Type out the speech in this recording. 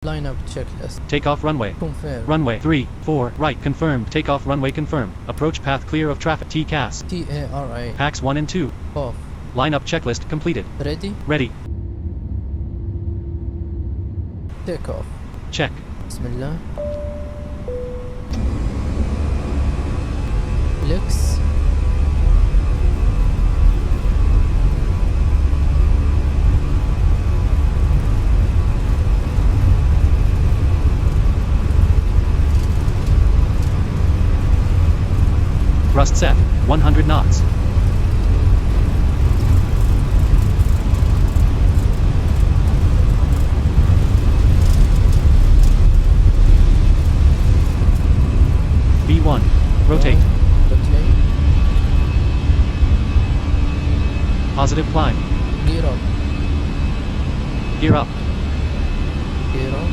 Line up checklist. Takeoff runway. Confirm. Runway 34 right confirmed. Takeoff runway confirmed. Approach path clear of traffic. TCAS. TARI. Packs 1 and 2. Off. Lineup checklist completed. Ready? Ready. Take off. Check. Bismillah. Flex. Thrust set. 100 knots. B1. Rotate. Rotate. Positive climb. Gear up. Gear up. Gear up.